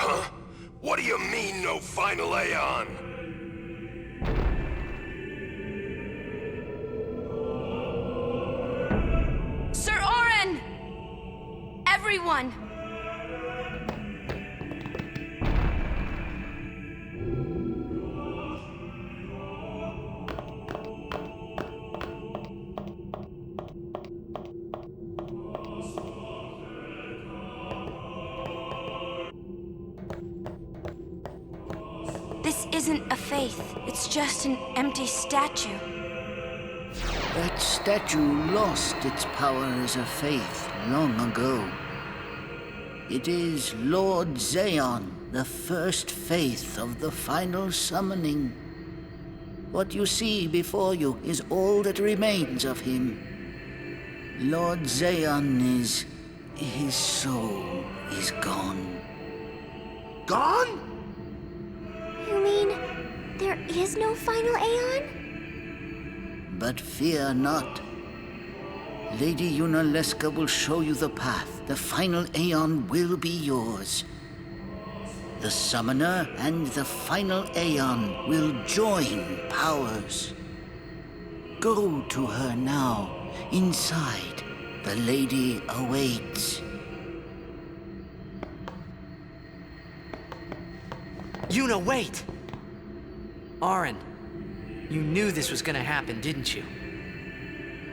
Huh? What do you mean, no final Aeon? Sir Orin! Everyone! This isn't a faith. It's just an empty statue. That statue lost its power as a faith long ago. It is Lord Zaon, the first faith of the final summoning. What you see before you is all that remains of him. Lord Zaon is... his soul is gone. Gone? You mean there is no final Aeon? But fear not. Lady Yunalesca will show you the path. The final Aeon will be yours. The Summoner and the final Aeon will join powers. Go to her now. Inside, the lady awaits. Yuna, wait! Orin, you knew this was gonna happen, didn't you?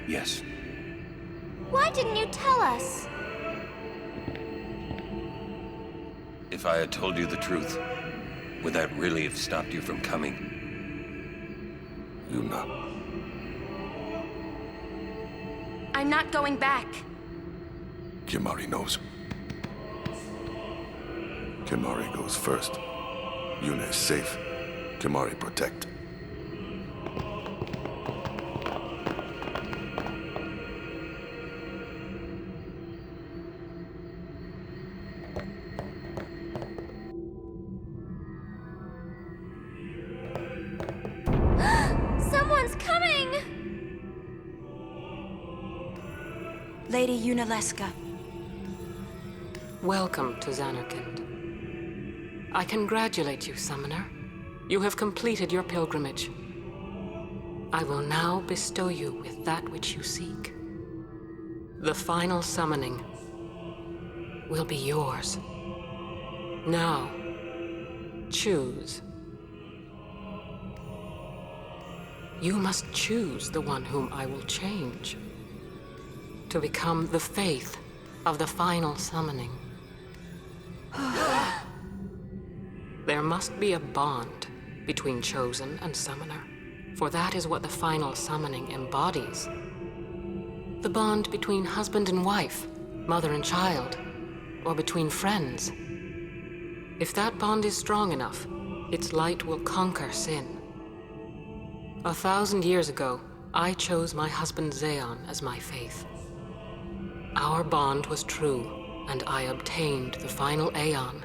Yes. Why didn't you tell us? If I had told you the truth, would that really have stopped you from coming? Yuna. I'm not going back. Kimahri knows. Kimahri goes first. Yuna is safe. Kimahri protect. Someone's coming! Lady Yunalesca. Welcome to Zanarkand. I congratulate you, Summoner. You have completed your pilgrimage. I will now bestow you with that which you seek. The final summoning will be yours. Now, choose. You must choose the one whom I will change to become the faith of the final summoning. There must be a bond between Chosen and Summoner, for that is what the final summoning embodies. The bond between husband and wife, mother and child, or between friends. If that bond is strong enough, its light will conquer sin. 1,000 years ago, I chose my husband Zaon as my faith. Our bond was true, and I obtained the final Aeon.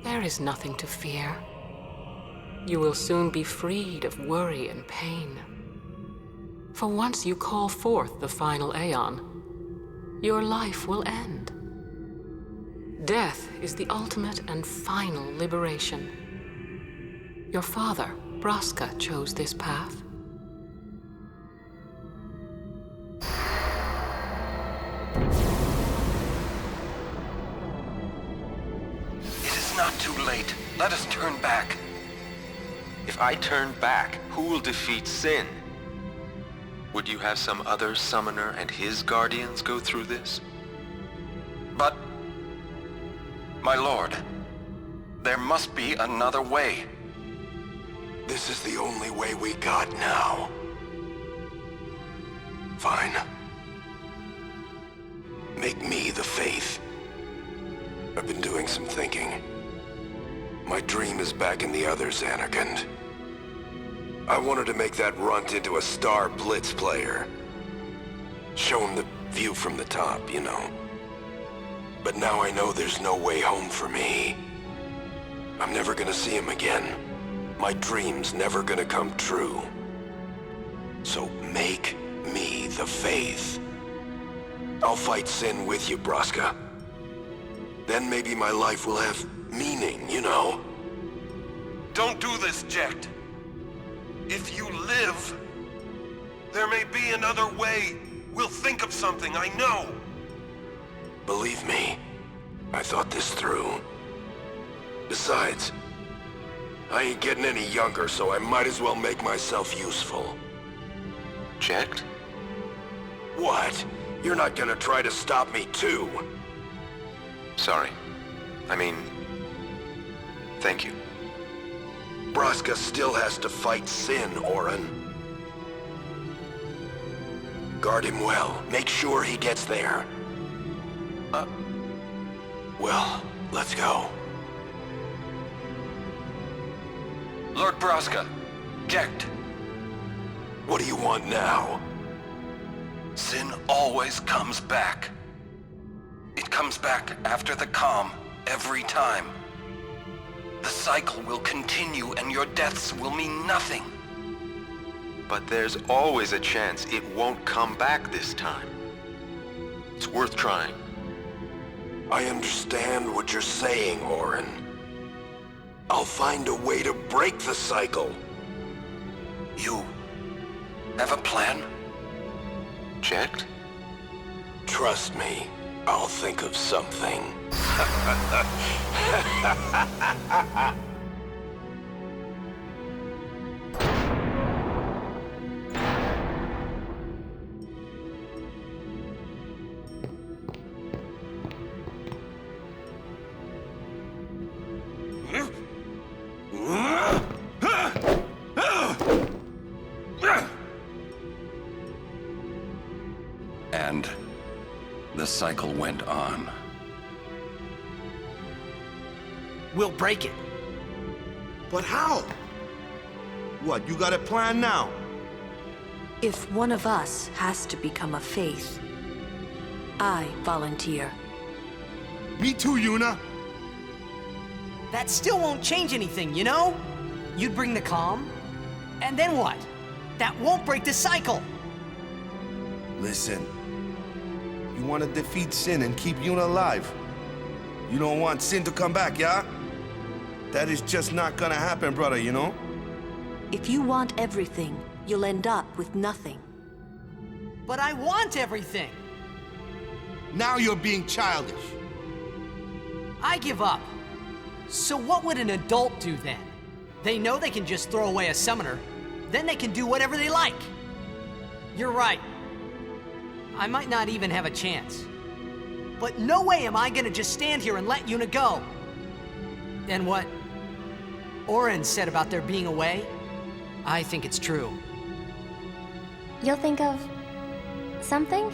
There is nothing to fear. You will soon be freed of worry and pain. For once you call forth the final Aeon, your life will end. Death is the ultimate and final liberation. Your father, Braska, chose this path. It is not too late. Let us turn back. If I turn back, who will defeat sin? Would you have some other summoner and his guardians go through this? But... my lord, there must be another way. This is the only way we got now. Fine. Make me the faith. I've been doing some thinking. My dream is back in the other Zanarkand. I wanted to make that runt into a star blitz player. Show him the view from the top, you know. But now I know there's no way home for me. I'm never gonna see him again. My dream's never gonna come true. So make me the faith. I'll fight sin with you, Braska. Then maybe my life will have meaning, you know? Don't do this, Jecht. If you live, there may be another way. We'll think of something, I know. Believe me, I thought this through. Besides, I ain't getting any younger, so I might as well make myself useful. Jecht? What? You're not gonna try to stop me too? Sorry. I mean, thank you. Braska still has to fight Sin, Orin. Guard him well. Make sure he gets there. Well, let's go. Lord Braska, Jecht. What do you want now? Sin always comes back. It comes back after the calm, every time. The cycle will continue and your deaths will mean nothing. But there's always a chance it won't come back this time. It's worth trying. I understand what you're saying, Orin. I'll find a way to break the cycle. You have a plan? Jecht? Trust me, I'll think of something. And the cycle went on. We'll break it. But how? What, you got a plan now? If one of us has to become a Fayth, I volunteer. Me too, Yuna. That still won't change anything, you know? You'd bring the calm, and then what? That won't break the cycle! Listen. You want to defeat Sin and keep Yuna alive. You don't want Sin to come back, yeah? That is just not gonna happen, brother, you know? If you want everything, you'll end up with nothing. But I want everything! Now you're being childish. I give up. So what would an adult do then? They know they can just throw away a summoner, then they can do whatever they like. You're right. I might not even have a chance. But no way am I gonna just stand here and let Yuna go. And what Orin said about there being a way, I think it's true. You'll think of something?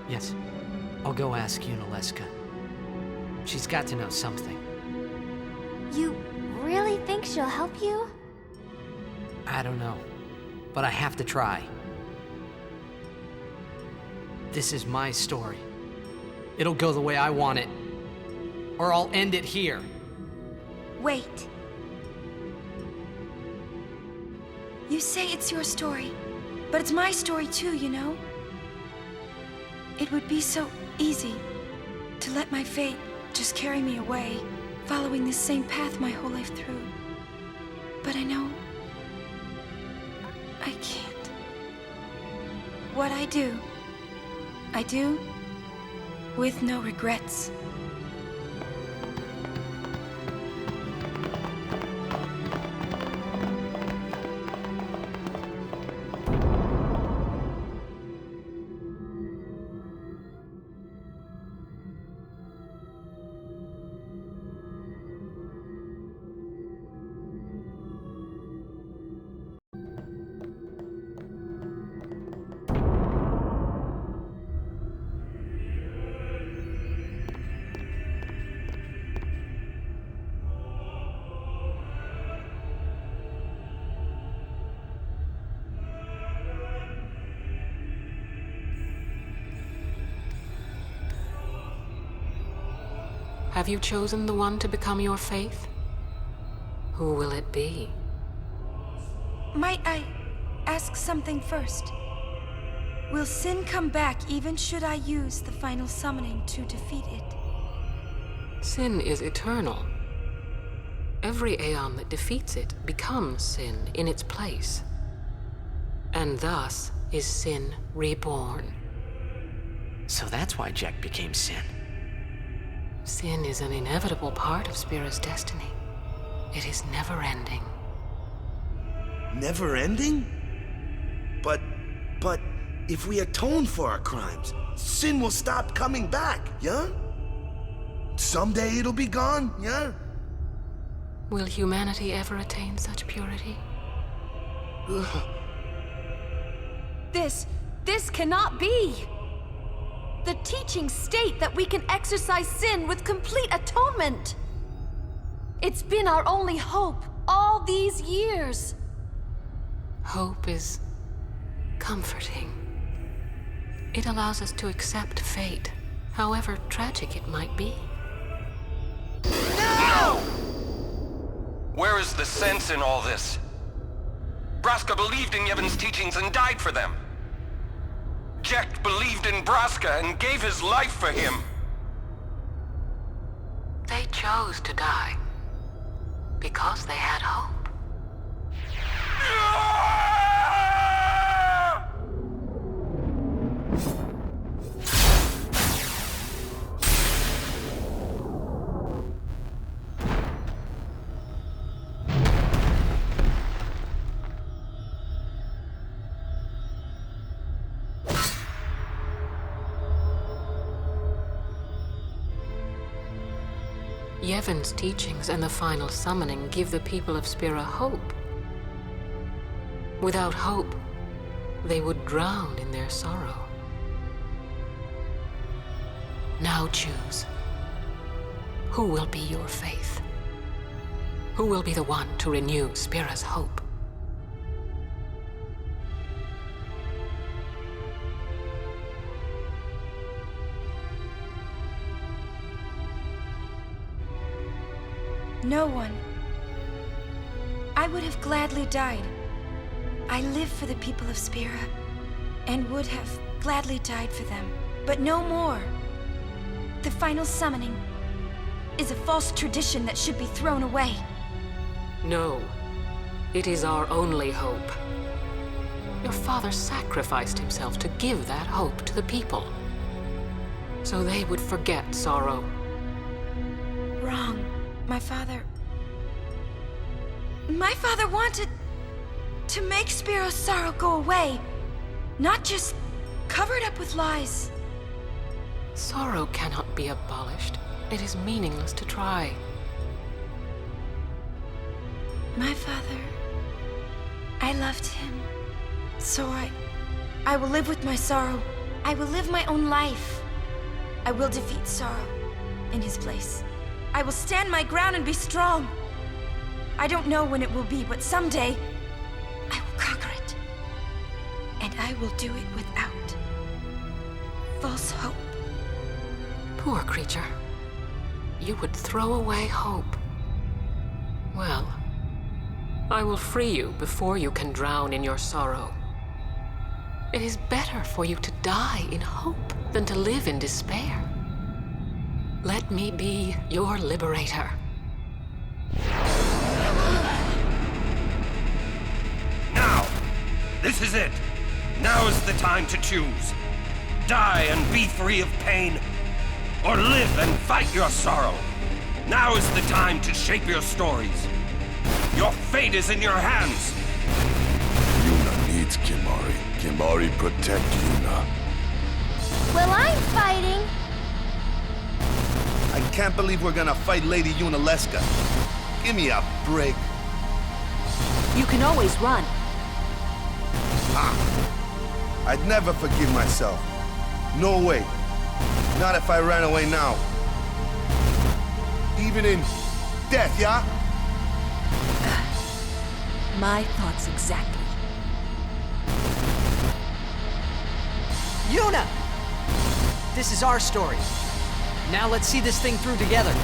Yes, I'll go ask Yunalesca. She's got to know something. You really think she'll help you? I don't know, but I have to try. This is my story. It'll go the way I want it, or I'll end it here. Wait. You say it's your story, but it's my story too, you know? It would be so easy to let my fate just carry me away, following the same path my whole life through. But I know I can't. What I do with no regrets. Have you chosen the one to become your Fayth? Who will it be? Might I ask something first? Will Sin come back even should I use the final summoning to defeat it? Sin is eternal. Every Aeon that defeats it becomes sin in its place. And thus is sin reborn. So that's why Jack became Sin. Sin is an inevitable part of Spira's destiny. It is never-ending. Never ending? But if we atone for our crimes, sin will stop coming back, yeah? Someday it'll be gone, yeah? Will humanity ever attain such purity? This cannot be! The teachings state that we can exercise sin with complete atonement! It's been our only hope all these years! Hope is comforting. It allows us to accept fate, however tragic it might be. No! Where is the sense in all this? Braska believed in Yevon's teachings and died for them. Jack believed in Braska and gave his life for him. They chose to die because they had hope. Yevon's teachings and the final summoning give the people of Spira hope. Without hope, they would drown in their sorrow. Now choose. Who will be your faith? Who will be the one to renew Spira's hope? No one. I would have gladly died. I live for the people of Spira, and would have gladly died for them, but no more. The final summoning is a false tradition that should be thrown away. No, it is our only hope. Your father sacrificed himself to give that hope to the people, so they would forget sorrow. Wrong. My father wanted to make Spiro's sorrow go away, not just cover it up with lies. Sorrow cannot be abolished. It is meaningless to try. My father, I loved him. So I will live with my sorrow. I will live my own life. I will defeat sorrow in his place. I will stand my ground and be strong. I don't know when it will be, but someday I will conquer it. And I will do it without false hope. Poor creature. You would throw away hope. Well, I will free you before you can drown in your sorrow. It is better for you to die in hope than to live in despair. Let me be your liberator. Now! This is it! Now is the time to choose. Die and be free of pain, or live and fight your sorrow. Now is the time to shape your stories. Your fate is in your hands. Yuna needs Kimahri. Kimahri protect Yuna. Well, I'm fighting. I can't believe we're gonna fight Lady Yunalesca. Give me a break. You can always run. I'd never forgive myself. No way. Not if I ran away now. Even in death, yeah? My thoughts exactly. Yuna! This is our story. Now let's see this thing through together.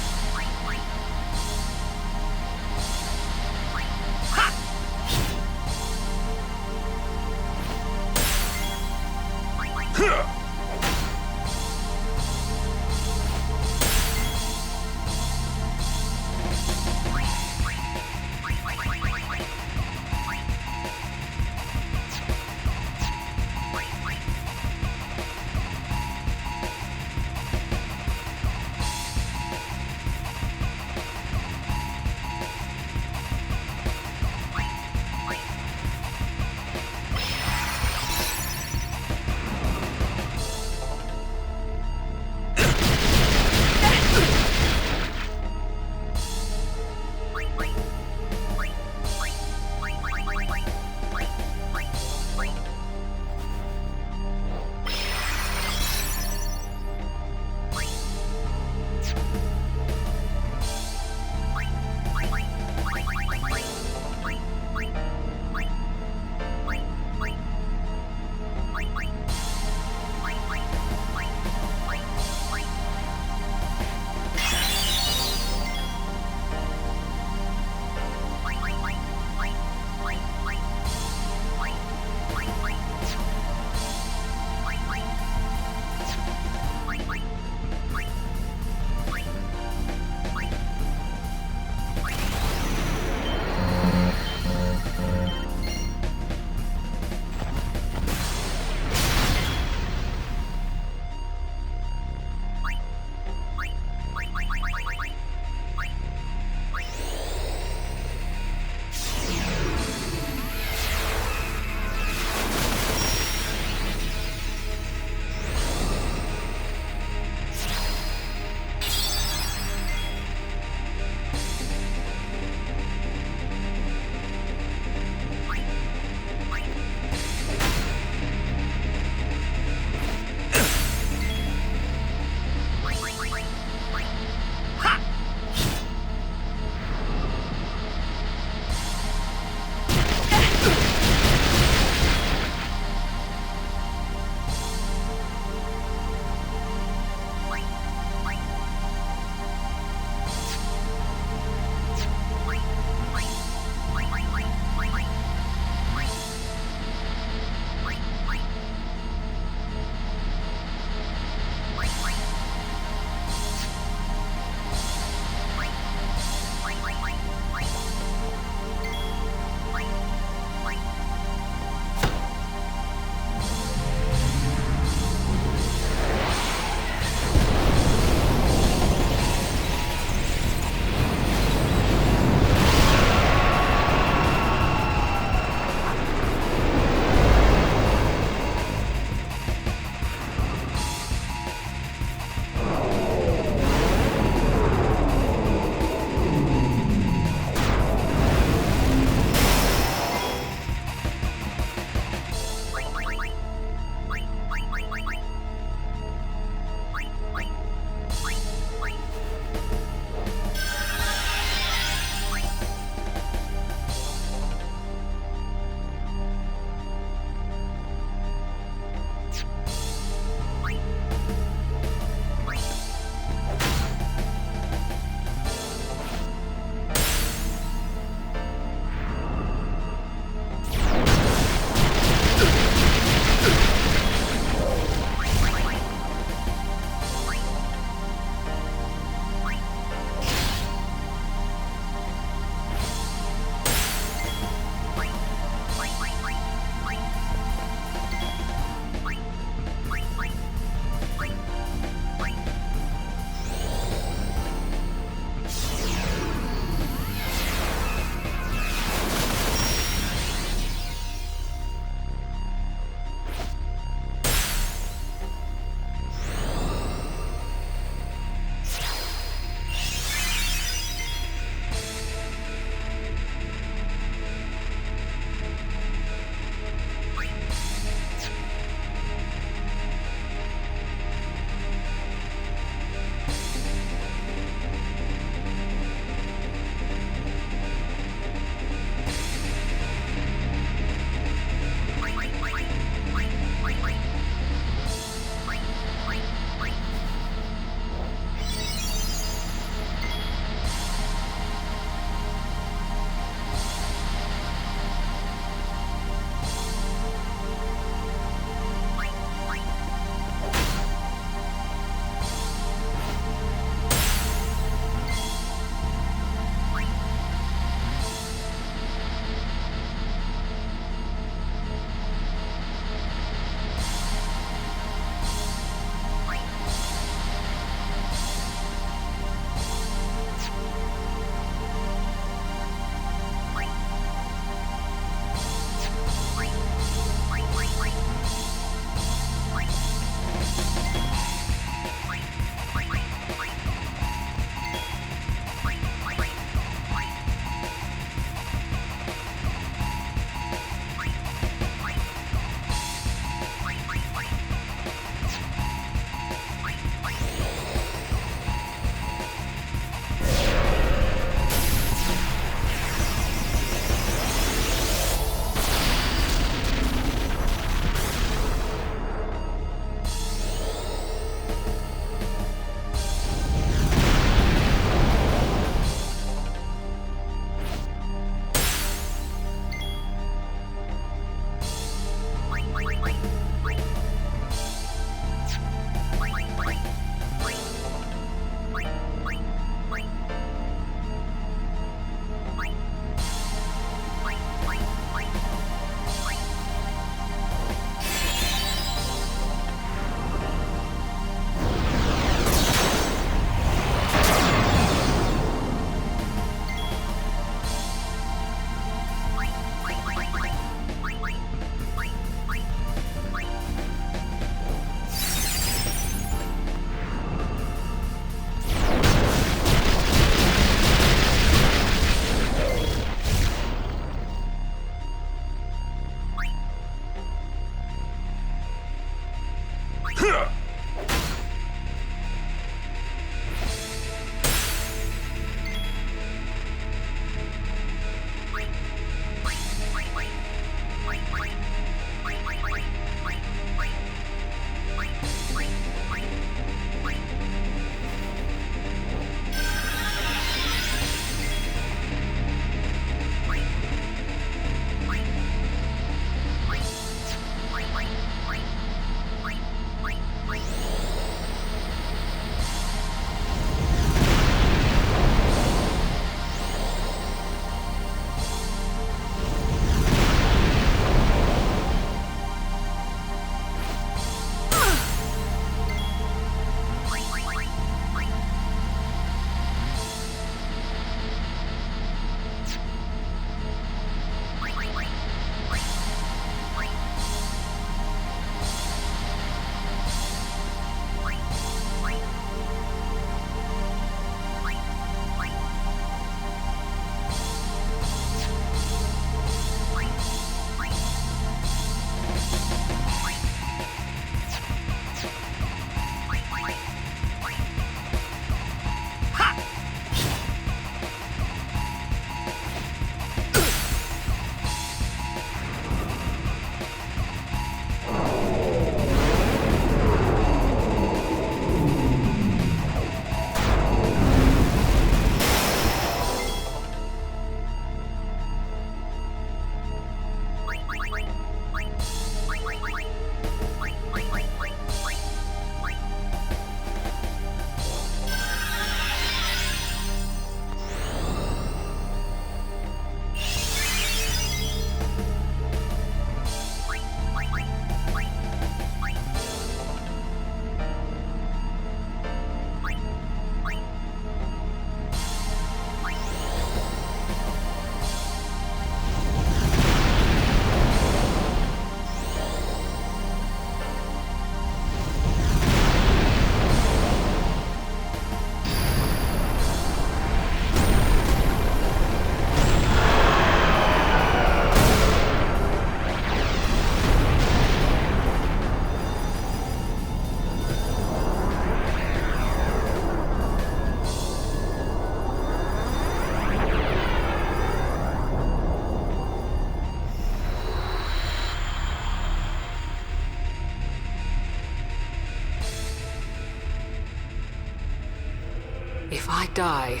If I die,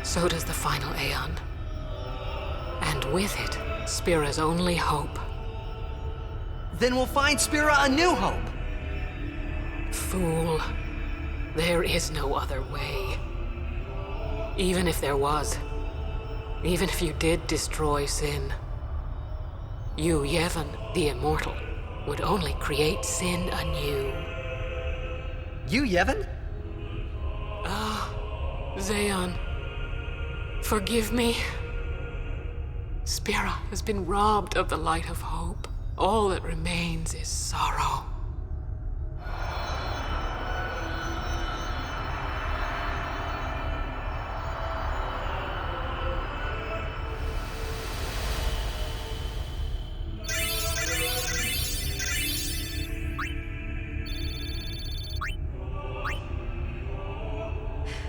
so does the final Aeon. And with it, Spira's only hope. Then we'll find Spira a new hope. Fool. There is no other way. Even if there was, even if you did destroy Sin, you, Yevon, the Immortal, would only create Sin anew. You, Yevon? Zayon, forgive me. Spira has been robbed of the light of hope. All that remains is sorrow.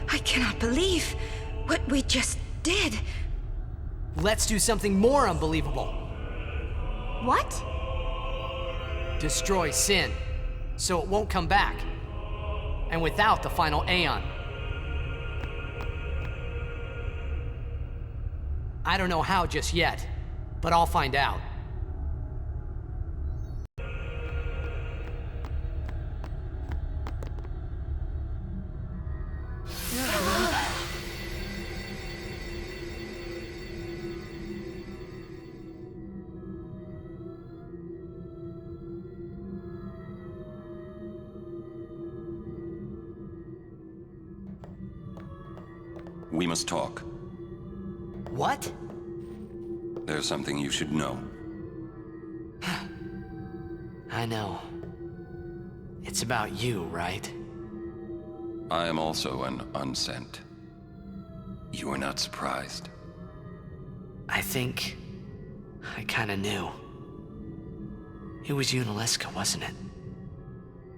I cannot believe what we just did. Let's do something more unbelievable. What? Destroy Sin, so it won't come back. And without the final Aeon. I don't know how just yet, but I'll find out. We must talk. What? There's something you should know. I know. It's about you, right? I am also an unsent. You are not surprised. I think I kinda knew. It was Unalesca, wasn't it?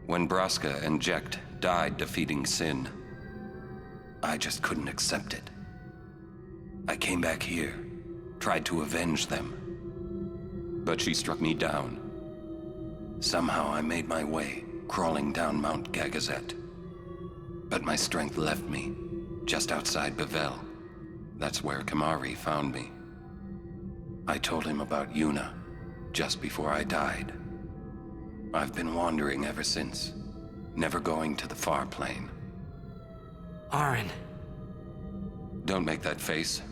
When Braska and Jecht died defeating Sin, I just couldn't accept it. I came back here, tried to avenge them. But she struck me down. Somehow I made my way, crawling down Mount Gagazet. But my strength left me, just outside Bevel. That's where Kamari found me. I told him about Yuna, just before I died. I've been wandering ever since, never going to the far plane. Aren. Don't make that face.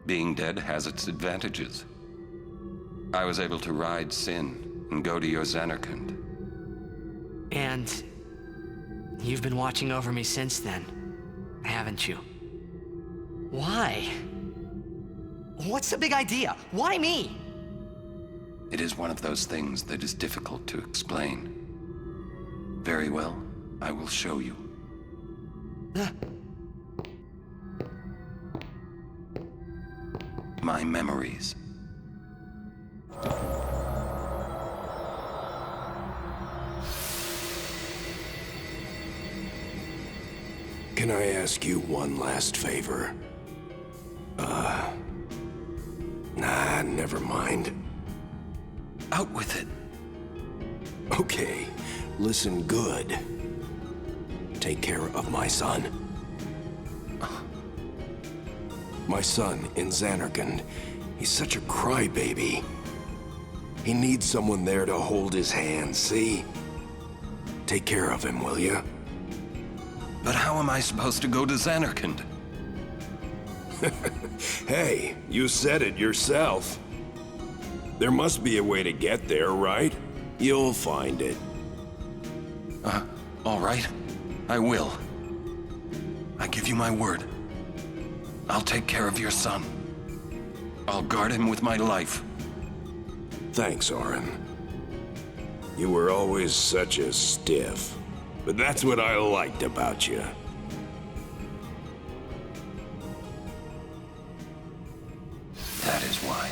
Being dead has its advantages. I was able to ride Sin and go to your Zanarkand. And you've been watching over me since then, haven't you? Why? What's the big idea? Why me? It is one of those things that is difficult to explain. Very well, I will show you. My memories. Can I ask you one last favor? Nah, never mind. Out with it. Okay, listen good. Take care of my son. My son in Zanarkand. He's such a crybaby. He needs someone there to hold his hand, see? Take care of him, will you? But how am I supposed to go to Zanarkand? Hey, you said it yourself. There must be a way to get there, right? You'll find it. All right. I will. I give you my word. I'll take care of your son. I'll guard him with my life. Thanks, Orin. You were always such a stiff. But that's what I liked about you. That is why.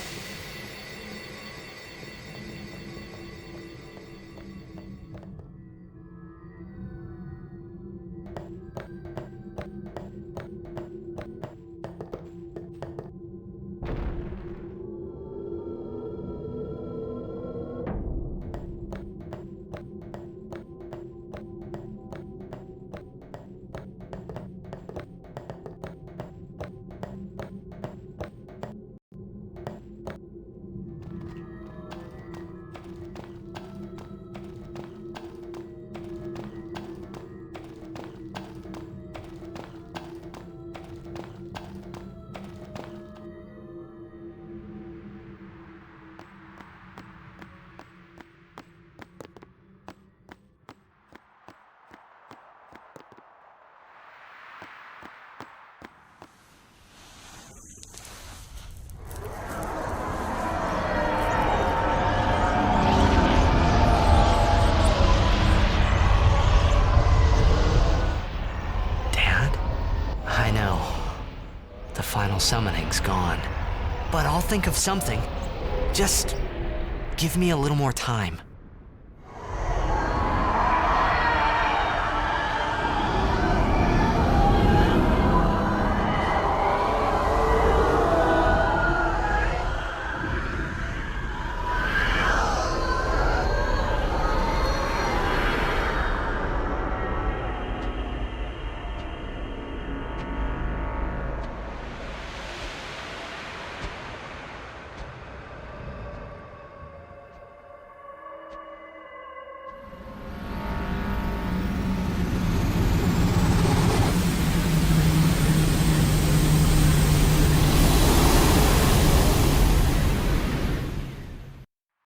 I know. The final summoning's gone. But I'll think of something. Just give me a little more time.